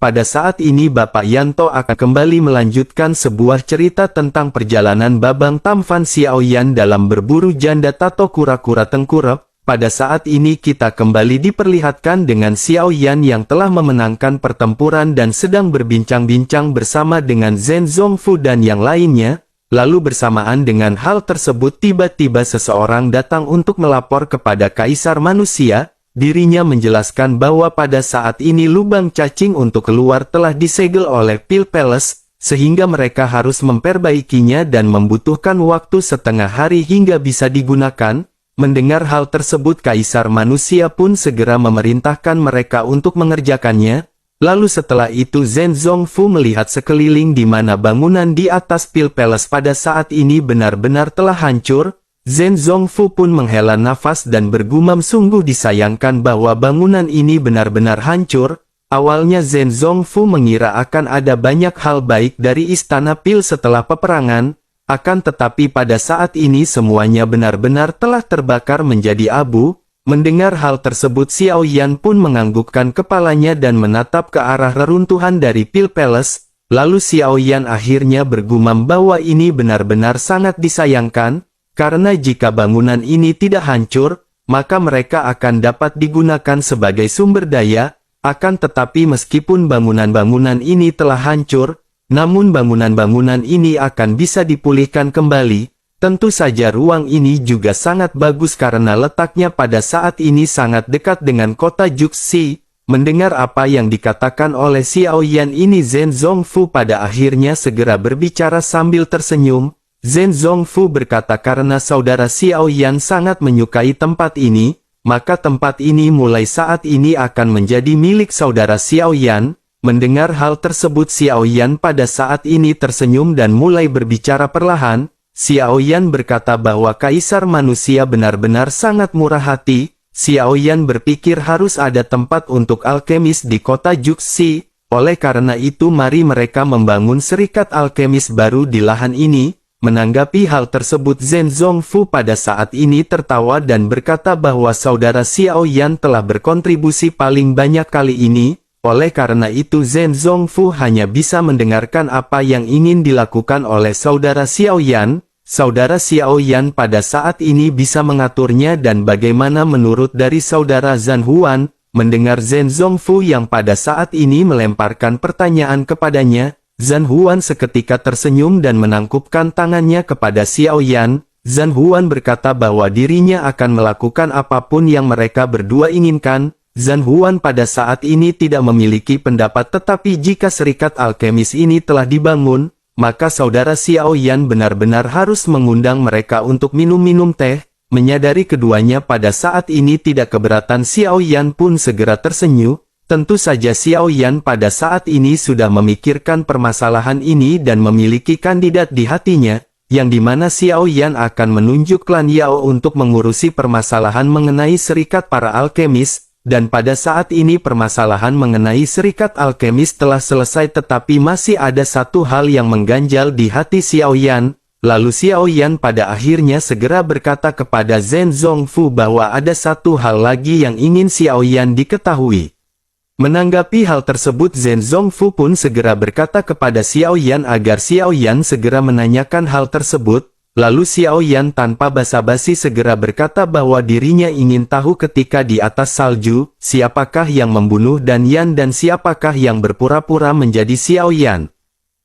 pada saat ini Bapak Yanto akan kembali melanjutkan sebuah cerita tentang perjalanan Babang Tamfan Xiaoyan dalam berburu janda tato kura-kura tengkurap. Pada saat ini kita kembali diperlihatkan dengan Xiaoyan yang telah memenangkan pertempuran dan sedang berbincang-bincang bersama dengan Zhen Zongfu dan yang lainnya. Lalu bersamaan dengan hal tersebut tiba-tiba seseorang datang untuk melapor kepada Kaisar Manusia. Dirinya menjelaskan bahwa pada saat ini lubang cacing untuk keluar telah disegel oleh Pil Palace, sehingga mereka harus memperbaikinya dan membutuhkan waktu setengah hari hingga bisa digunakan. Mendengar hal tersebut Kaisar Manusia pun segera memerintahkan mereka untuk mengerjakannya. Lalu setelah itu Zhen Zongfu melihat sekeliling di mana bangunan di atas Pil Palace pada saat ini benar-benar telah hancur. Zhen Zongfu pun menghela nafas dan bergumam sungguh disayangkan bahwa bangunan ini benar-benar hancur. Awalnya Zhen Zongfu mengira akan ada banyak hal baik dari Istana Pil setelah peperangan, akan tetapi pada saat ini semuanya benar-benar telah terbakar menjadi abu. Mendengar hal tersebut Xiaoyan pun menganggukkan kepalanya dan menatap ke arah reruntuhan dari Pil Palace. Lalu Xiaoyan akhirnya bergumam bahwa ini benar-benar sangat disayangkan. Karena jika bangunan ini tidak hancur, maka mereka akan dapat digunakan sebagai sumber daya. Akan tetapi meskipun bangunan-bangunan ini telah hancur, namun bangunan-bangunan ini akan bisa dipulihkan kembali. Tentu saja ruang ini juga sangat bagus karena letaknya pada saat ini sangat dekat dengan kota Juxi. Mendengar apa yang dikatakan oleh Xiaoyan ini Zhen Zongfu pada akhirnya segera berbicara sambil tersenyum. Zhen Zongfu berkata karena saudara Xiaoyan sangat menyukai tempat ini, maka tempat ini mulai saat ini akan menjadi milik saudara Xiaoyan. Mendengar hal tersebut Xiaoyan pada saat ini tersenyum dan mulai berbicara perlahan. Xiaoyan berkata bahwa Kaisar Manusia benar-benar sangat murah hati. Xiaoyan berpikir harus ada tempat untuk alkemis di kota Juxi. Oleh karena itu mari mereka membangun serikat alkemis baru di lahan ini. Menanggapi hal tersebut Zhen Zongfu pada saat ini tertawa dan berkata bahwa saudara Xiaoyan telah berkontribusi paling banyak kali ini. Oleh karena itu Zhen Zongfu hanya bisa mendengarkan apa yang ingin dilakukan oleh saudara Xiaoyan. Saudara Xiaoyan pada saat ini bisa mengaturnya dan bagaimana menurut dari saudara Zhan Huan. Mendengar Zhen Zongfu yang pada saat ini melemparkan pertanyaan kepadanya, Zhan Huan seketika tersenyum dan menangkupkan tangannya kepada Xiaoyan. Zhan Huan berkata bahwa dirinya akan melakukan apapun yang mereka berdua inginkan. Zhan Huan pada saat ini tidak memiliki pendapat tetapi jika serikat alkemis ini telah dibangun, maka saudara Xiaoyan benar-benar harus mengundang mereka untuk minum-minum teh. Menyadari keduanya pada saat ini tidak keberatan Xiaoyan pun segera tersenyum. Tentu saja Xiaoyan pada saat ini sudah memikirkan permasalahan ini dan memiliki kandidat di hatinya, yang dimana Xiaoyan akan menunjuk klan Yao untuk mengurusi permasalahan mengenai serikat para alkemis, dan pada saat ini permasalahan mengenai serikat alkemis telah selesai tetapi masih ada satu hal yang mengganjal di hati Xiaoyan. Lalu Xiaoyan pada akhirnya segera berkata kepada Zhen Zongfu bahwa ada satu hal lagi yang ingin Xiaoyan diketahui. Menanggapi hal tersebut Zhen Zongfu pun segera berkata kepada Xiaoyan agar Xiaoyan segera menanyakan hal tersebut. Lalu Xiaoyan tanpa basa-basi segera berkata bahwa dirinya ingin tahu ketika di atas salju, siapakah yang membunuh Dan Yan dan siapakah yang berpura-pura menjadi Xiaoyan.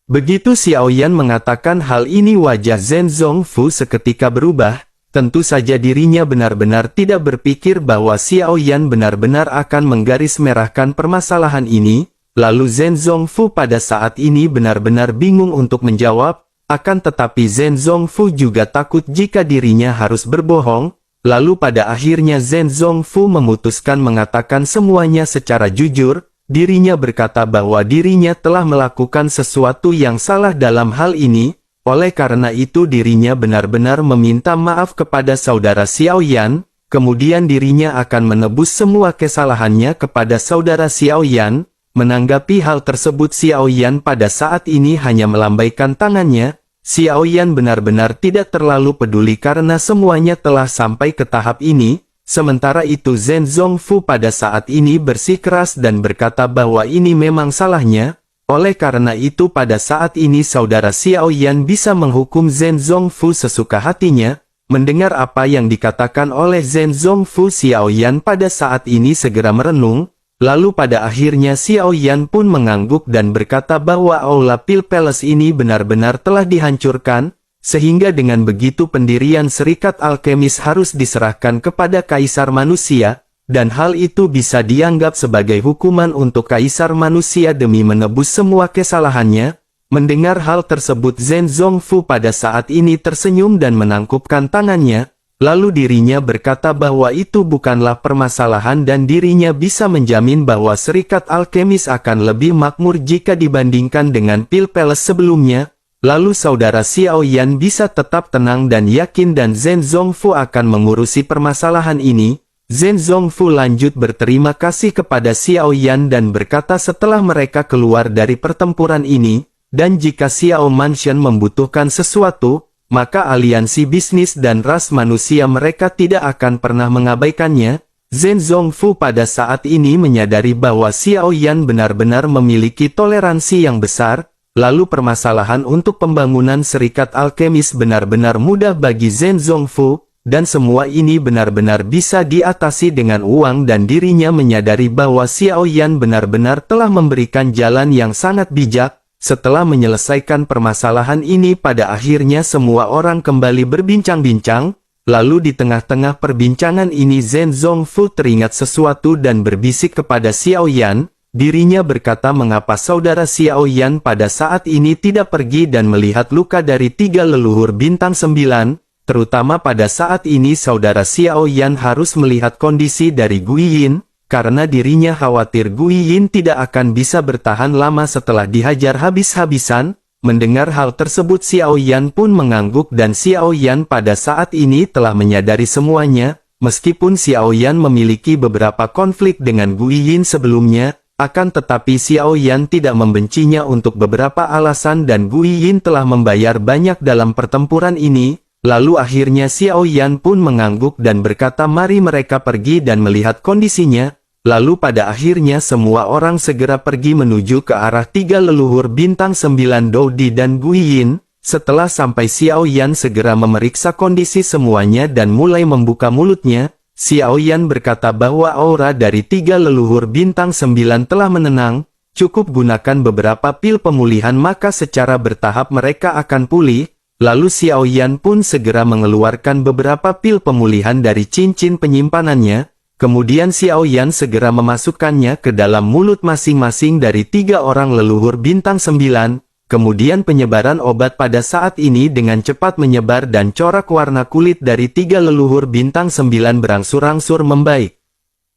Begitu Xiaoyan mengatakan hal ini wajah Zhen Zongfu seketika berubah. Tentu saja dirinya benar-benar tidak berpikir bahwa Xiaoyan benar-benar akan menggarismerahkan permasalahan ini. Lalu Zhen Zongfu pada saat ini benar-benar bingung untuk menjawab. Akan tetapi Zhen Zongfu juga takut jika dirinya harus berbohong. Lalu pada akhirnya Zhen Zongfu memutuskan mengatakan semuanya secara jujur. Dirinya berkata bahwa dirinya telah melakukan sesuatu yang salah dalam hal ini. Oleh karena itu dirinya benar-benar meminta maaf kepada saudara Xiaoyan. Kemudian dirinya akan menebus semua kesalahannya kepada saudara Xiaoyan. Menanggapi hal tersebut Xiaoyan pada saat ini hanya melambaikan tangannya. Xiaoyan benar-benar tidak terlalu peduli karena semuanya telah sampai ke tahap ini. Sementara itu Zhen Zongfu pada saat ini bersikeras dan berkata bahwa ini memang salahnya. Oleh karena itu pada saat ini saudara Xiao Yan bisa menghukum Zhen Zongfu sesuka hatinya. Mendengar apa yang dikatakan oleh Zhen Zongfu, Xiao Yan pada saat ini segera merenung. Lalu pada akhirnya Xiao Yan pun mengangguk dan berkata bahwa Aula Pil Palace ini benar-benar telah dihancurkan. Sehingga dengan begitu pendirian Serikat Alkemis harus diserahkan kepada Kaisar Manusia, dan hal itu bisa dianggap sebagai hukuman untuk Kaisar Manusia demi menebus semua kesalahannya. Mendengar hal tersebut Zhen Zongfu pada saat ini tersenyum dan menangkupkan tangannya, lalu dirinya berkata bahwa itu bukanlah permasalahan dan dirinya bisa menjamin bahwa Serikat Alkemis akan lebih makmur jika dibandingkan dengan Pil Palace sebelumnya. Lalu saudara Xiao Yan bisa tetap tenang dan yakin dan Zhen Zongfu akan mengurusi permasalahan ini. Zhen Zongfu lanjut berterima kasih kepada Xiao Yan dan berkata setelah mereka keluar dari pertempuran ini, dan jika Xiao Mansion membutuhkan sesuatu, maka aliansi bisnis dan ras manusia mereka tidak akan pernah mengabaikannya. Zhen Zongfu pada saat ini menyadari bahwa Xiao Yan benar-benar memiliki toleransi yang besar. Lalu permasalahan untuk pembangunan Serikat Alkemis benar-benar mudah bagi Zhen Zongfu, dan semua ini benar-benar bisa diatasi dengan uang dan dirinya menyadari bahwa Xiao Yan benar-benar telah memberikan jalan yang sangat bijak. Setelah menyelesaikan permasalahan ini pada akhirnya semua orang kembali berbincang-bincang, lalu di tengah-tengah perbincangan ini Zhen Zongfu teringat sesuatu dan berbisik kepada Xiao Yan. Dirinya berkata mengapa saudara Xiao Yan pada saat ini tidak pergi dan melihat luka dari 3 leluhur bintang 9, terutama pada saat ini saudara Xiao Yan harus melihat kondisi dari Guiyin, karena dirinya khawatir Guiyin tidak akan bisa bertahan lama setelah dihajar habis-habisan. Mendengar hal tersebut Xiao Yan pun mengangguk dan Xiao Yan pada saat ini telah menyadari semuanya, meskipun Xiao Yan memiliki beberapa konflik dengan Guiyin sebelumnya. Akan tetapi Xiao Yan tidak membencinya untuk beberapa alasan dan Guiyin telah membayar banyak dalam pertempuran ini. Lalu akhirnya Xiao Yan pun mengangguk dan berkata mari mereka pergi dan melihat kondisinya. Lalu pada akhirnya semua orang segera pergi menuju ke arah 3 leluhur bintang 9 Doudi dan Guiyin. Setelah sampai Xiao Yan segera memeriksa kondisi semuanya dan mulai membuka mulutnya. Xiao Yan berkata bahwa aura dari 3 leluhur bintang 9 telah menenang, cukup gunakan beberapa pil pemulihan maka secara bertahap mereka akan pulih. Lalu Xiao Yan pun segera mengeluarkan beberapa pil pemulihan dari cincin penyimpanannya, kemudian Xiao Yan segera memasukkannya ke dalam mulut masing-masing dari 3 orang leluhur bintang 9. Kemudian penyebaran obat pada saat ini dengan cepat menyebar dan corak warna kulit dari 3 leluhur bintang 9 berangsur-angsur membaik.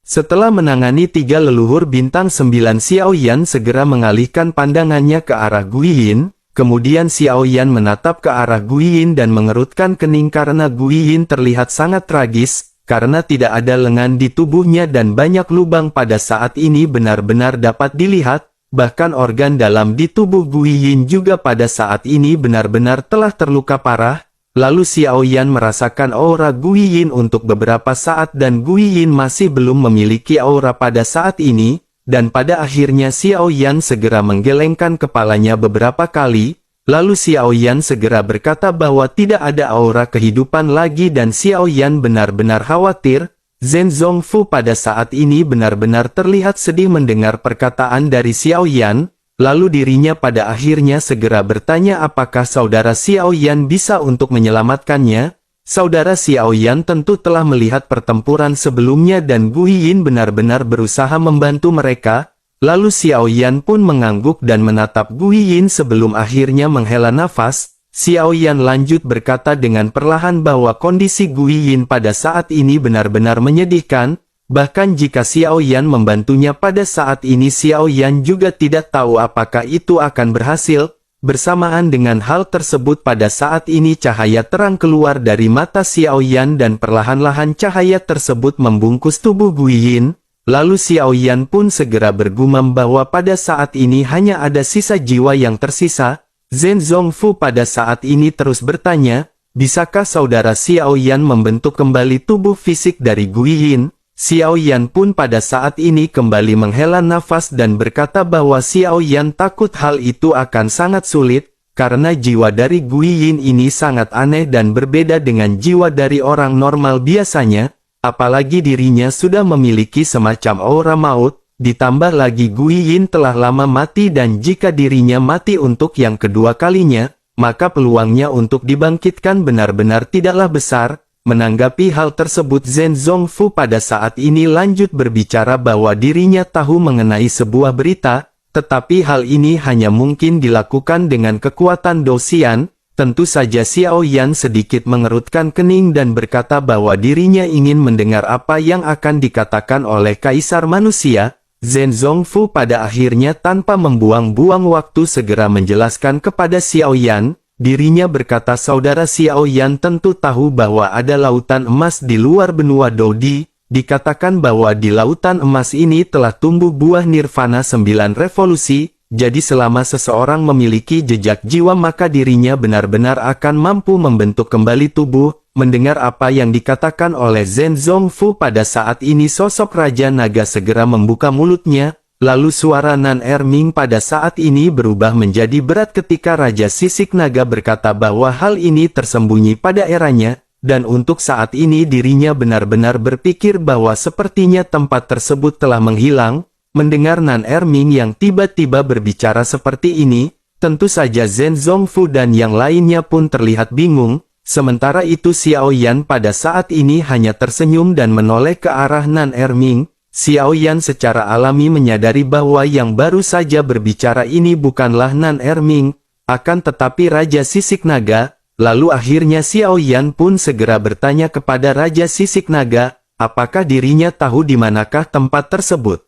Setelah menangani 3 leluhur bintang 9 Xiao Yan segera mengalihkan pandangannya ke arah Guiyin, kemudian Xiao Yan menatap ke arah Guiyin dan mengerutkan kening karena Guiyin terlihat sangat tragis, karena tidak ada lengan di tubuhnya dan banyak lubang pada saat ini benar-benar dapat dilihat. Bahkan organ dalam di tubuh Guiyin juga pada saat ini benar-benar telah terluka parah. Lalu Xiao Yan merasakan aura Guiyin untuk beberapa saat dan Guiyin masih belum memiliki aura pada saat ini. Dan pada akhirnya Xiao Yan segera menggelengkan kepalanya beberapa kali. Lalu Xiao Yan segera berkata bahwa tidak ada aura kehidupan lagi dan Xiao Yan benar-benar khawatir. Zhen Zongfu pada saat ini benar-benar terlihat sedih mendengar perkataan dari Xiao Yan, lalu dirinya pada akhirnya segera bertanya apakah saudara Xiao Yan bisa untuk menyelamatkannya. Saudara Xiao Yan tentu telah melihat pertempuran sebelumnya dan Guiyin benar-benar berusaha membantu mereka. Lalu Xiao Yan pun mengangguk dan menatap Guiyin sebelum akhirnya menghela nafas. Xiao Yan lanjut berkata dengan perlahan bahwa kondisi Guiyin pada saat ini benar-benar menyedihkan, bahkan jika Xiao Yan membantunya pada saat ini Xiao Yan juga tidak tahu apakah itu akan berhasil. Bersamaan dengan hal tersebut pada saat ini cahaya terang keluar dari mata Xiao Yan dan perlahan-lahan cahaya tersebut membungkus tubuh Guiyin. Lalu Xiao Yan pun segera bergumam bahwa pada saat ini hanya ada sisa jiwa yang tersisa. Zhen Zongfu pada saat ini terus bertanya, bisakah saudara Xiao Yan membentuk kembali tubuh fisik dari Gui Yin? Xiao Yan pun pada saat ini kembali menghela nafas dan berkata bahwa Xiao Yan takut hal itu akan sangat sulit, karena jiwa dari Gui Yin ini sangat aneh dan berbeda dengan jiwa dari orang normal biasanya, apalagi dirinya sudah memiliki semacam aura maut. Ditambah lagi Gui Yin telah lama mati dan jika dirinya mati untuk yang kedua kalinya, maka peluangnya untuk dibangkitkan benar-benar tidaklah besar. Menanggapi hal tersebut Zhen Zongfu pada saat ini lanjut berbicara bahwa dirinya tahu mengenai sebuah berita, tetapi hal ini hanya mungkin dilakukan dengan kekuatan Dosian. Tentu saja Xiao Yan sedikit mengerutkan kening dan berkata bahwa dirinya ingin mendengar apa yang akan dikatakan oleh Kaisar Manusia. Zhen Zongfu pada akhirnya tanpa membuang-buang waktu segera menjelaskan kepada Xiao Yan, dirinya berkata saudara Xiao Yan tentu tahu bahwa ada lautan emas di luar benua Dodi, dikatakan bahwa di lautan emas ini telah tumbuh buah nirvana 9 revolusi, jadi selama seseorang memiliki jejak jiwa maka dirinya benar-benar akan mampu membentuk kembali tubuh. Mendengar apa yang dikatakan oleh Zhen Zongfu pada saat ini sosok Raja Naga segera membuka mulutnya, lalu suara Nan Erming pada saat ini berubah menjadi berat ketika Raja Sisik Naga berkata bahwa hal ini tersembunyi pada eranya, dan untuk saat ini dirinya benar-benar berpikir bahwa sepertinya tempat tersebut telah menghilang. Mendengar Nan Erming yang tiba-tiba berbicara seperti ini, tentu saja Zhen Zongfu dan yang lainnya pun terlihat bingung. Sementara itu Xiao Yan pada saat ini hanya tersenyum dan menoleh ke arah Nan Erming. Xiao Yan secara alami menyadari bahwa yang baru saja berbicara ini bukanlah Nan Erming, akan tetapi Raja Sisik Naga. Lalu akhirnya Xiao Yan pun segera bertanya kepada Raja Sisik Naga, apakah dirinya tahu di manakah tempat tersebut.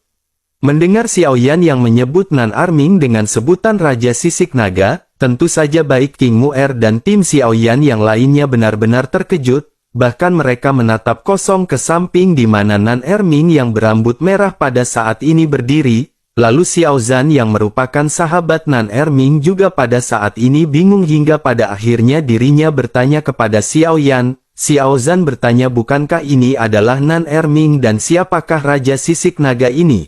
Mendengar Xiao Yan yang menyebut Nan Erming dengan sebutan Raja Sisik Naga, tentu saja baik King Muer dan tim Xiao Yan yang lainnya benar-benar terkejut, bahkan mereka menatap kosong ke samping di mana Nan Erming yang berambut merah pada saat ini berdiri, lalu Xiao Zhan yang merupakan sahabat Nan Erming juga pada saat ini bingung hingga pada akhirnya dirinya bertanya kepada Xiao Yan. Xiao Zhan bertanya bukankah ini adalah Nan Erming dan siapakah Raja Sisik Naga ini?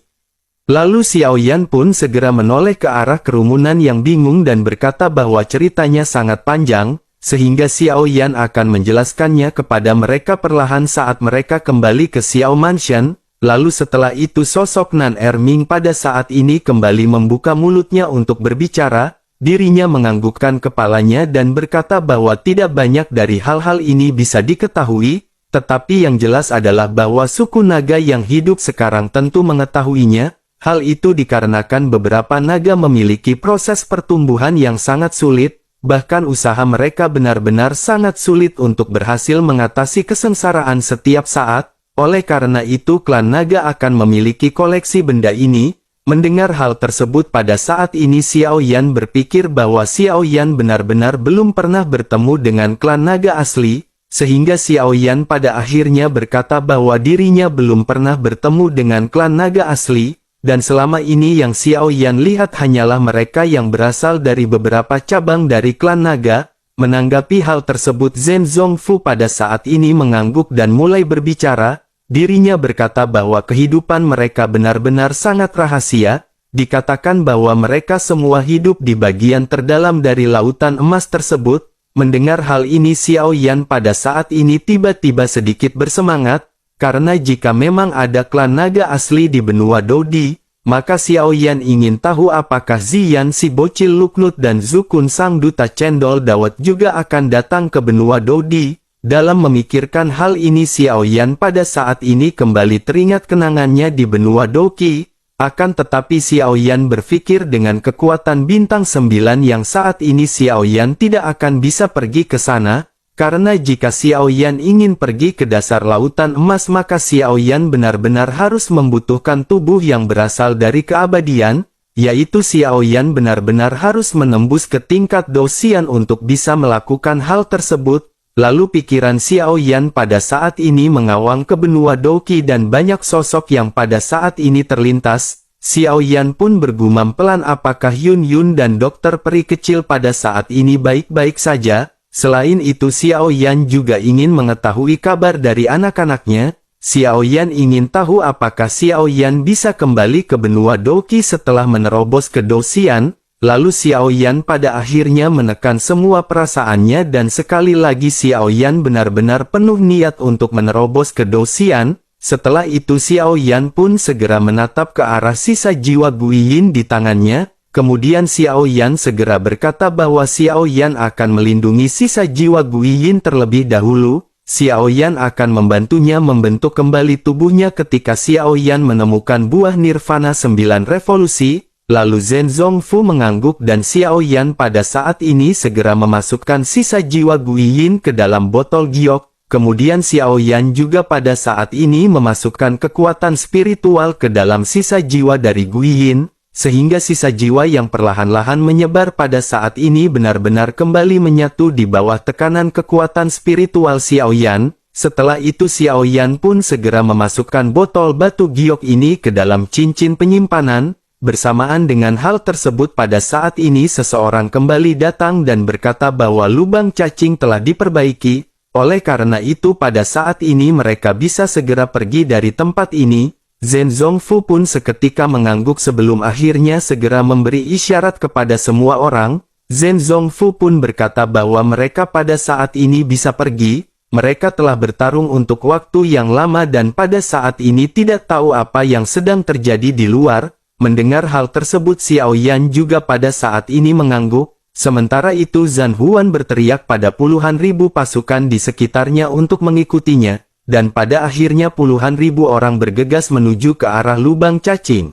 Lalu Xiao Yan pun segera menoleh ke arah kerumunan yang bingung dan berkata bahwa ceritanya sangat panjang, sehingga Xiao Yan akan menjelaskannya kepada mereka perlahan saat mereka kembali ke Xiao Mansion. Lalu setelah itu sosok Nan Erming pada saat ini kembali membuka mulutnya untuk berbicara, dirinya menganggukkan kepalanya dan berkata bahwa tidak banyak dari hal-hal ini bisa diketahui, tetapi yang jelas adalah bahwa suku naga yang hidup sekarang tentu mengetahuinya. Hal itu dikarenakan beberapa naga memiliki proses pertumbuhan yang sangat sulit, bahkan usaha mereka benar-benar sangat sulit untuk berhasil mengatasi kesengsaraan setiap saat, oleh karena itu klan naga akan memiliki koleksi benda ini. Mendengar hal tersebut pada saat ini Xiao Yan berpikir bahwa Xiao Yan benar-benar belum pernah bertemu dengan klan naga asli, sehingga Xiao Yan pada akhirnya berkata bahwa dirinya belum pernah bertemu dengan klan naga asli. Dan selama ini yang Xiao Yan lihat hanyalah mereka yang berasal dari beberapa cabang dari klan naga. Menanggapi hal tersebut Zhen Zongfu pada saat ini mengangguk dan mulai berbicara. Dirinya berkata bahwa kehidupan mereka benar-benar sangat rahasia. Dikatakan bahwa mereka semua hidup di bagian terdalam dari lautan emas tersebut. Mendengar hal ini Xiao Yan pada saat ini tiba-tiba sedikit bersemangat. Karena jika memang ada klan naga asli di benua Dodi, maka Xiao Yan ingin tahu apakah Ziyan si bocil Luknut dan Zukun sang duta cendol dawet juga akan datang ke benua Dodi. Dalam memikirkan hal ini Xiao Yan pada saat ini kembali teringat kenangannya di benua Doki. Akan tetapi Xiao Yan berpikir dengan kekuatan bintang 9 yang saat ini Xiao Yan tidak akan bisa pergi ke sana. Karena jika Xiao Yan ingin pergi ke dasar lautan emas maka Xiao Yan benar-benar harus membutuhkan tubuh yang berasal dari keabadian, yaitu Xiao Yan benar-benar harus menembus ke tingkat Dosian untuk bisa melakukan hal tersebut. Lalu pikiran Xiao Yan pada saat ini mengawang ke benua Doki dan banyak sosok yang pada saat ini terlintas. Xiao Yan pun bergumam pelan apakah Yun Yun dan dokter peri kecil pada saat ini baik-baik saja. Selain itu Xiao Yan juga ingin mengetahui kabar dari anak-anaknya. Xiao Yan ingin tahu apakah Xiao Yan bisa kembali ke benua Douqi setelah menerobos ke Douxian. Lalu Xiao Yan pada akhirnya menekan semua perasaannya dan sekali lagi Xiao Yan benar-benar penuh niat untuk menerobos ke Douxian. Setelah itu Xiao Yan pun segera menatap ke arah sisa jiwa Guiyin di tangannya. Kemudian Xiao Yan segera berkata bahwa Xiao Yan akan melindungi sisa jiwa Guiyin terlebih dahulu. Xiao Yan akan membantunya membentuk kembali tubuhnya ketika Xiao Yan menemukan buah nirvana 9 revolusi. Lalu Zhen Zongfu mengangguk dan Xiao Yan pada saat ini segera memasukkan sisa jiwa Guiyin ke dalam botol giok. Kemudian Xiao Yan juga pada saat ini memasukkan kekuatan spiritual ke dalam sisa jiwa dari Guiyin. Sehingga sisa jiwa yang perlahan-lahan menyebar pada saat ini benar-benar kembali menyatu di bawah tekanan kekuatan spiritual Xiao Yan. Setelah itu Xiao Yan pun segera memasukkan botol batu giok ini ke dalam cincin penyimpanan. Bersamaan dengan hal tersebut pada saat ini seseorang kembali datang dan berkata bahwa lubang cacing telah diperbaiki. Oleh karena itu pada saat ini mereka bisa segera pergi dari tempat ini. Zhen Zongfu pun seketika mengangguk sebelum akhirnya segera memberi isyarat kepada semua orang. Zhen Zongfu pun berkata bahwa mereka pada saat ini bisa pergi. Mereka telah bertarung untuk waktu yang lama dan pada saat ini tidak tahu apa yang sedang terjadi di luar. Mendengar hal tersebut Xiao Yan juga pada saat ini mengangguk. Sementara itu Zhan Huan berteriak pada puluhan ribu pasukan di sekitarnya untuk mengikutinya. Dan pada akhirnya puluhan ribu orang bergegas menuju ke arah lubang cacing.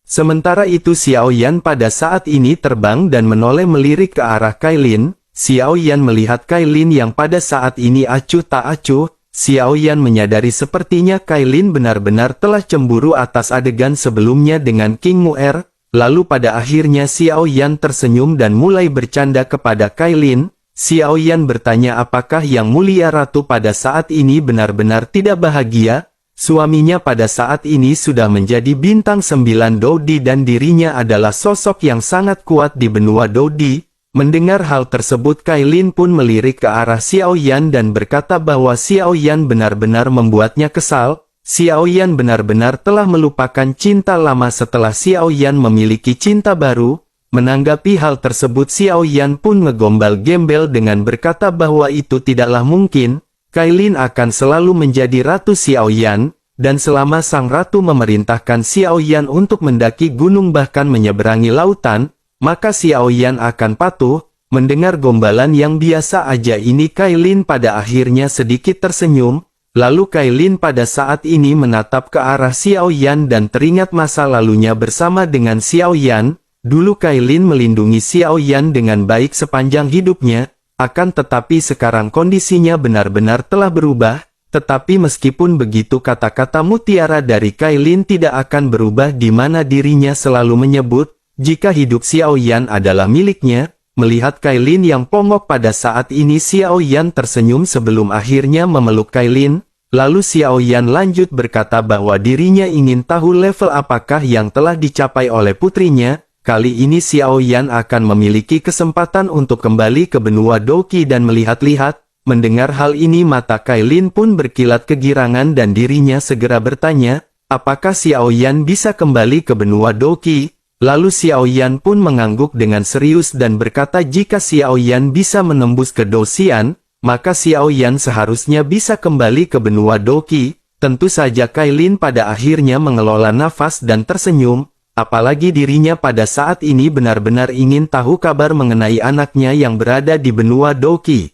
Sementara itu Xiao Yan pada saat ini terbang dan menoleh melirik ke arah Kailin. Xiao Yan melihat Kailin yang pada saat ini acuh tak acuh. Xiao Yan menyadari sepertinya Kailin benar-benar telah cemburu atas adegan sebelumnya dengan King Mu'er. Lalu pada akhirnya Xiao Yan tersenyum dan mulai bercanda kepada Kailin. Xiao Yan bertanya apakah Yang Mulia Ratu pada saat ini benar-benar tidak bahagia. Suaminya pada saat ini sudah menjadi bintang 9 Dodi dan dirinya adalah sosok yang sangat kuat di benua Dodi. Mendengar hal tersebut Kailin pun melirik ke arah Xiao Yan dan berkata bahwa Xiao Yan benar-benar membuatnya kesal. Xiao Yan benar-benar telah melupakan cinta lama setelah Xiao Yan memiliki cinta baru. Menanggapi hal tersebut Xiao Yan pun ngegombal-gembel dengan berkata bahwa itu tidaklah mungkin. Kailin akan selalu menjadi Ratu Xiao Yan, dan selama sang ratu memerintahkan Xiao Yan untuk mendaki gunung bahkan menyeberangi lautan, maka Xiao Yan akan patuh. Mendengar gombalan yang biasa aja ini Kailin pada akhirnya sedikit tersenyum. Lalu Kailin pada saat ini menatap ke arah Xiao Yan dan teringat masa lalunya bersama dengan Xiao Yan. Dulu Kailin melindungi Xiao Yan dengan baik sepanjang hidupnya, akan tetapi sekarang kondisinya benar-benar telah berubah. Tetapi meskipun begitu kata-kata mutiara dari Kailin tidak akan berubah di mana dirinya selalu menyebut, jika hidup Xiao Yan adalah miliknya. Melihat Kailin yang pongok pada saat ini Xiao Yan tersenyum sebelum akhirnya memeluk Kailin. Lalu Xiao Yan lanjut berkata bahwa dirinya ingin tahu level apakah yang telah dicapai oleh putrinya. Kali ini Xiao Yan akan memiliki kesempatan untuk kembali ke benua Douqi dan melihat-lihat. Mendengar hal ini mata Kailin pun berkilat kegirangan dan dirinya segera bertanya, apakah Xiao Yan bisa kembali ke benua Douqi? Lalu Xiao Yan pun mengangguk dengan serius dan berkata jika Xiao Yan bisa menembus ke Douxian, maka Xiao Yan seharusnya bisa kembali ke benua Douqi. Tentu saja Kailin pada akhirnya mengelola nafas dan tersenyum. Apalagi dirinya pada saat ini benar-benar ingin tahu kabar mengenai anaknya yang berada di benua Douqi.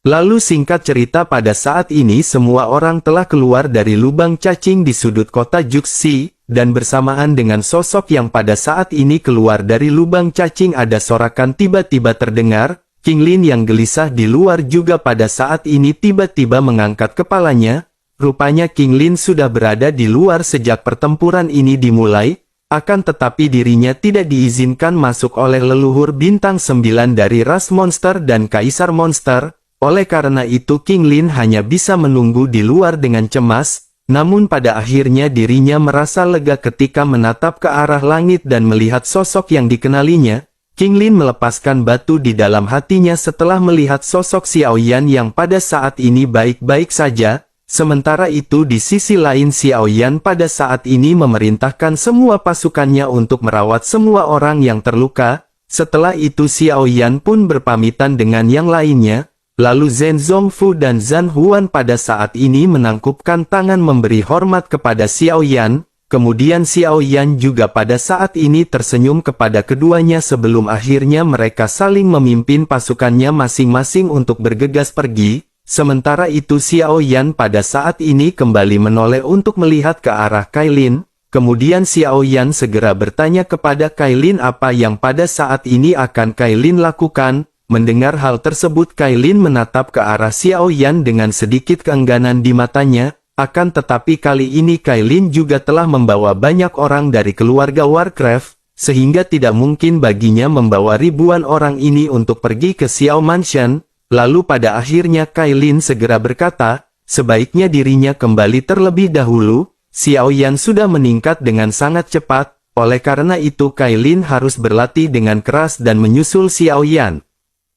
Lalu singkat cerita pada saat ini semua orang telah keluar dari lubang cacing di sudut kota Juxi, dan bersamaan dengan sosok yang pada saat ini keluar dari lubang cacing ada sorakan tiba-tiba terdengar. King Lin yang gelisah di luar juga pada saat ini tiba-tiba mengangkat kepalanya. Rupanya King Lin sudah berada di luar sejak pertempuran ini dimulai. Akan tetapi dirinya tidak diizinkan masuk oleh leluhur bintang 9 dari ras monster dan kaisar monster. Oleh karena itu King Lin hanya bisa menunggu di luar dengan cemas. Namun pada akhirnya dirinya merasa lega ketika menatap ke arah langit dan melihat sosok yang dikenalinya. King Lin melepaskan batu di dalam hatinya setelah melihat sosok Xiao Yan yang pada saat ini baik-baik saja. Sementara itu di sisi lain Xiao Yan pada saat ini memerintahkan semua pasukannya untuk merawat semua orang yang terluka. Setelah itu Xiao Yan pun berpamitan dengan yang lainnya. Lalu Zhen Zongfu dan Zhan Huan pada saat ini menangkupkan tangan memberi hormat kepada Xiao Yan. Kemudian Xiao Yan juga pada saat ini tersenyum kepada keduanya sebelum akhirnya mereka saling memimpin pasukannya masing-masing untuk bergegas pergi. Sementara itu Xiao Yan pada saat ini kembali menoleh untuk melihat ke arah Kailin. Kemudian Xiao Yan segera bertanya kepada Kailin apa yang pada saat ini akan Kailin lakukan. Mendengar hal tersebut Kailin menatap ke arah Xiao Yan dengan sedikit keengganan di matanya. Akan tetapi kali ini Kailin juga telah membawa banyak orang dari keluarga Warcraft, sehingga tidak mungkin baginya membawa ribuan orang ini untuk pergi ke Xiao Mansion. Lalu pada akhirnya Kailin segera berkata, sebaiknya dirinya kembali terlebih dahulu. Xiao Yan sudah meningkat dengan sangat cepat, oleh karena itu Kailin harus berlatih dengan keras dan menyusul Xiao Yan.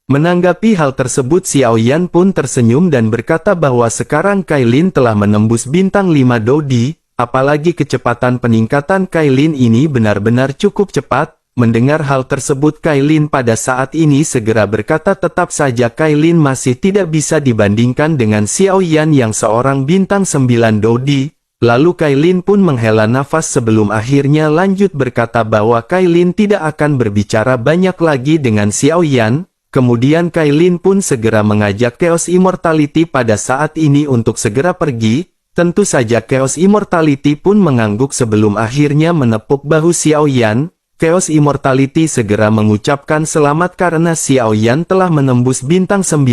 Menanggapi hal tersebut Xiao Yan pun tersenyum dan berkata bahwa sekarang Kailin telah menembus bintang 5 Dodi, apalagi kecepatan peningkatan Kailin ini benar-benar cukup cepat. Mendengar hal tersebut Kailin pada saat ini segera berkata tetap saja Kailin masih tidak bisa dibandingkan dengan Xiao Yan yang seorang bintang 9 Dodi. Lalu Kailin pun menghela nafas sebelum akhirnya lanjut berkata bahwa Kailin tidak akan berbicara banyak lagi dengan Xiao Yan. Kemudian Kailin pun segera mengajak Chaos Immortality pada saat ini untuk segera pergi. Tentu saja Chaos Immortality pun mengangguk sebelum akhirnya menepuk bahu Xiao Yan. Chaos Immortality segera mengucapkan selamat karena Xiao Yan telah menembus bintang 9.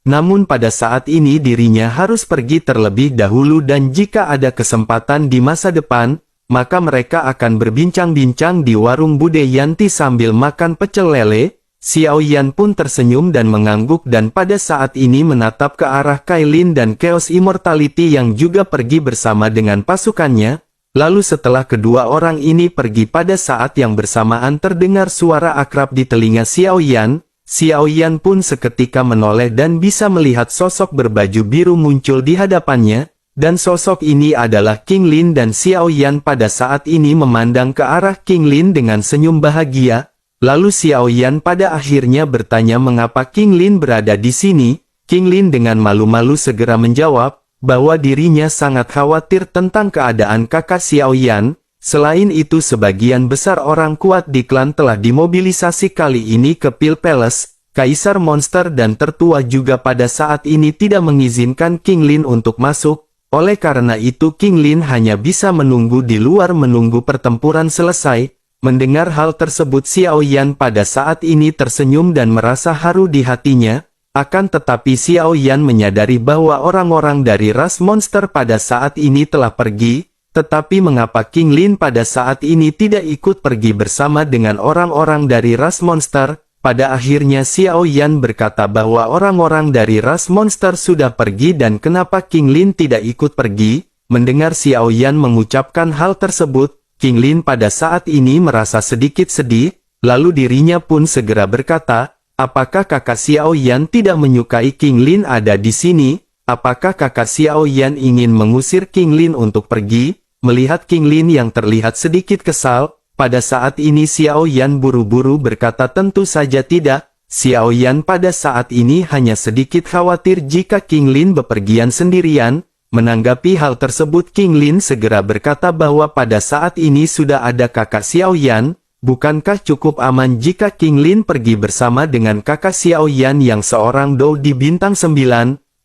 Namun pada saat ini dirinya harus pergi terlebih dahulu dan jika ada kesempatan di masa depan, maka mereka akan berbincang-bincang di warung Bude Yanti sambil makan pecel lele. Xiao Yan pun tersenyum dan mengangguk dan pada saat ini menatap ke arah Kailin dan Chaos Immortality yang juga pergi bersama dengan pasukannya. Lalu setelah kedua orang ini pergi pada saat yang bersamaan terdengar suara akrab di telinga Xiao Yan. Xiao Yan pun seketika menoleh dan bisa melihat sosok berbaju biru muncul di hadapannya. Dan sosok ini adalah King Lin dan Xiao Yan pada saat ini memandang ke arah King Lin dengan senyum bahagia. Lalu Xiao Yan pada akhirnya bertanya mengapa King Lin berada di sini. King Lin dengan malu-malu segera menjawab, bahwa dirinya sangat khawatir tentang keadaan kakak Xiao Yan. Selain itu sebagian besar orang kuat di klan telah dimobilisasi kali ini ke Pil Palace. Kaisar Monster dan tertua juga pada saat ini tidak mengizinkan King Lin untuk masuk. Oleh karena itu King Lin hanya bisa menunggu di luar menunggu pertempuran selesai. Mendengar hal tersebut Xiao Yan pada saat ini tersenyum dan merasa haru di hatinya. Akan tetapi Xiao Yan menyadari bahwa orang-orang dari ras monster pada saat ini telah pergi. Tetapi mengapa King Lin pada saat ini tidak ikut pergi bersama dengan orang-orang dari ras monster? Pada akhirnya Xiao Yan berkata bahwa orang-orang dari ras monster sudah pergi dan kenapa King Lin tidak ikut pergi? Mendengar Xiao Yan mengucapkan hal tersebut, King Lin pada saat ini merasa sedikit sedih, lalu dirinya pun segera berkata, apakah kakak Xiao Yan tidak menyukai King Lin ada di sini? Apakah kakak Xiao Yan ingin mengusir King Lin untuk pergi? Melihat King Lin yang terlihat sedikit kesal, pada saat ini Xiao Yan buru-buru berkata tentu saja tidak. Xiao Yan pada saat ini hanya sedikit khawatir jika King Lin bepergian sendirian. Menanggapi hal tersebut King Lin segera berkata bahwa pada saat ini sudah ada kakak Xiao Yan. Bukankah cukup aman jika King Lin pergi bersama dengan kakak Xiao Yan yang seorang Dou di bintang 9?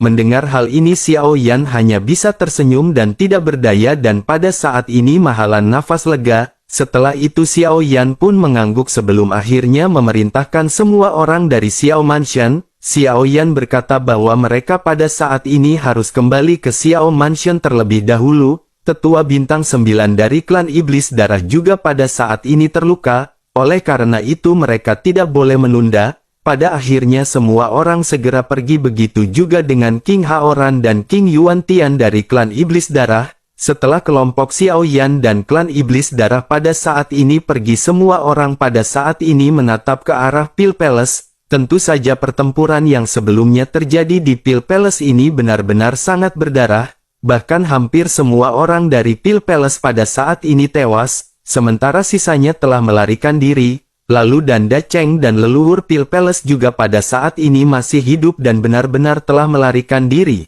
Mendengar hal ini Xiao Yan hanya bisa tersenyum dan tidak berdaya dan pada saat ini mahalan nafas lega. Setelah itu Xiao Yan pun mengangguk sebelum akhirnya memerintahkan semua orang dari Xiao Mansion. Xiao Yan berkata bahwa mereka pada saat ini harus kembali ke Xiao Mansion terlebih dahulu. Tetua bintang 9 dari klan Iblis Darah juga pada saat ini terluka. Oleh karena itu mereka tidak boleh menunda. Pada akhirnya semua orang segera pergi begitu juga dengan King Haoran dan King Yuan Tian dari klan Iblis Darah. Setelah kelompok Xiao Yan dan klan Iblis Darah pada saat ini pergi, semua orang pada saat ini menatap ke arah Pil Palace. Tentu saja pertempuran yang sebelumnya terjadi di Pil Palace ini benar-benar sangat berdarah. Bahkan hampir semua orang dari Pil Palace pada saat ini tewas, sementara sisanya telah melarikan diri. Lalu Danda Cheng dan leluhur Pil Palace juga pada saat ini masih hidup dan benar-benar telah melarikan diri.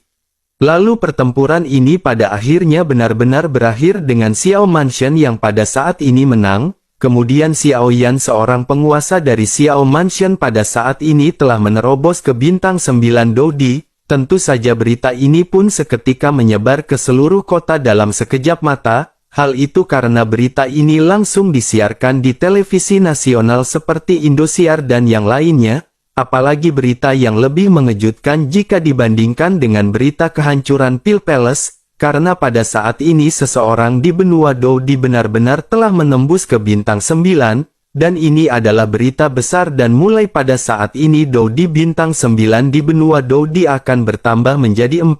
Lalu pertempuran ini pada akhirnya benar-benar berakhir dengan Xiao Mansion yang pada saat ini menang. Kemudian Xiao Yan, seorang penguasa dari Xiao Mansion, pada saat ini telah menerobos ke bintang 9 Dodi. Tentu saja berita ini pun seketika menyebar ke seluruh kota dalam sekejap mata. Hal itu karena berita ini langsung disiarkan di televisi nasional seperti Indosiar dan yang lainnya. Apalagi berita yang lebih mengejutkan jika dibandingkan dengan berita kehancuran Pil Palace, karena pada saat ini seseorang di benua Dodi benar-benar telah menembus ke bintang 9, dan ini adalah berita besar dan mulai pada saat ini Dodi bintang 9 di benua Dodi akan bertambah menjadi 4,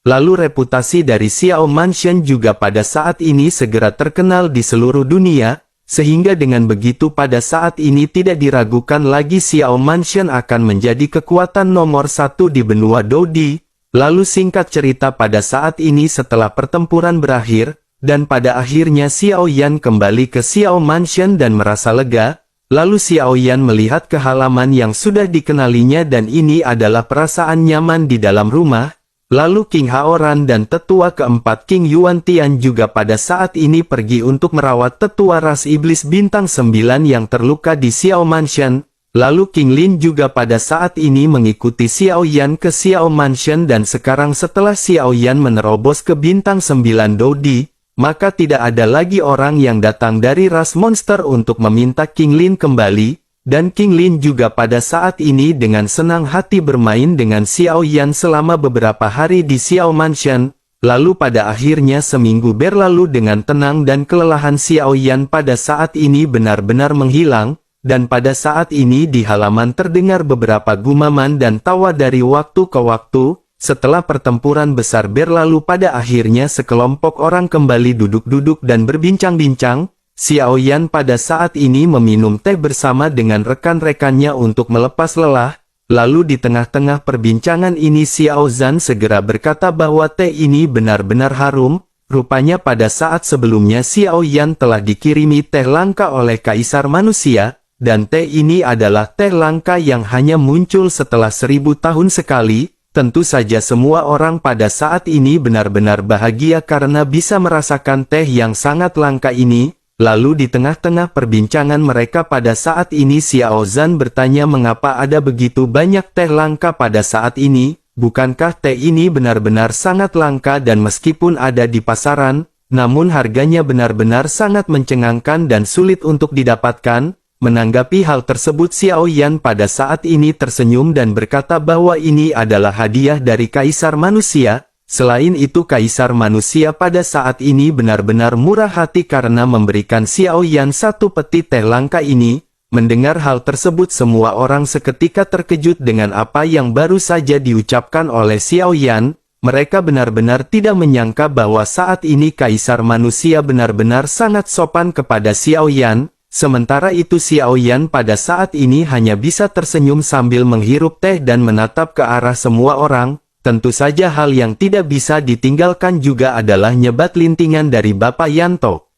lalu reputasi dari Xiao Mansion juga pada saat ini segera terkenal di seluruh dunia. Sehingga dengan begitu pada saat ini tidak diragukan lagi Xiao Mansion akan menjadi kekuatan nomor 1 di benua Dodi. Lalu singkat cerita pada saat ini setelah pertempuran berakhir, dan pada akhirnya Xiao Yan kembali ke Xiao Mansion dan merasa lega. Lalu Xiao Yan melihat ke halaman yang sudah dikenalinya dan ini adalah perasaan nyaman di dalam rumah. Lalu King Haoran dan tetua keempat King Yuan Tian juga pada saat ini pergi untuk merawat tetua ras iblis bintang 9 yang terluka di Xiao Mansion. Lalu King Lin juga pada saat ini mengikuti Xiao Yan ke Xiao Mansion dan sekarang setelah Xiao Yan menerobos ke bintang 9 Dodi, maka tidak ada lagi orang yang datang dari ras monster untuk meminta King Lin kembali. Dan King Lin juga pada saat ini dengan senang hati bermain dengan Xiao Yan selama beberapa hari di Xiao Mansion. Lalu pada akhirnya seminggu berlalu dengan tenang dan kelelahan Xiao Yan pada saat ini benar-benar menghilang. Dan pada saat ini di halaman terdengar beberapa gumaman dan tawa dari waktu ke waktu. Setelah pertempuran besar berlalu pada akhirnya sekelompok orang kembali duduk-duduk dan berbincang-bincang. Xiao Yan pada saat ini meminum teh bersama dengan rekan-rekannya untuk melepas lelah. Lalu di tengah-tengah perbincangan ini Xiao Zhan segera berkata bahwa teh ini benar-benar harum. Rupanya pada saat sebelumnya Xiao Yan telah dikirimi teh langka oleh Kaisar Manusia. Dan teh ini adalah teh langka yang hanya muncul setelah 1000 tahun sekali. Tentu saja semua orang pada saat ini benar-benar bahagia karena bisa merasakan teh yang sangat langka ini. Lalu di tengah-tengah perbincangan mereka pada saat ini Xiao Zhan bertanya mengapa ada begitu banyak teh langka pada saat ini. Bukankah teh ini benar-benar sangat langka dan meskipun ada di pasaran, namun harganya benar-benar sangat mencengangkan dan sulit untuk didapatkan? Menanggapi hal tersebut Xiao Yan pada saat ini tersenyum dan berkata bahwa ini adalah hadiah dari Kaisar Manusia. Selain itu Kaisar Manusia pada saat ini benar-benar murah hati karena memberikan Xiao Yan satu peti teh langka ini. Mendengar hal tersebut semua orang seketika terkejut dengan apa yang baru saja diucapkan oleh Xiao Yan. Mereka benar-benar tidak menyangka bahwa saat ini Kaisar Manusia benar-benar sangat sopan kepada Xiao Yan. Sementara itu Xiao Yan pada saat ini hanya bisa tersenyum sambil menghirup teh dan menatap ke arah semua orang. Tentu saja hal yang tidak bisa ditinggalkan juga adalah nyebat lintingan dari Bapak Yanto.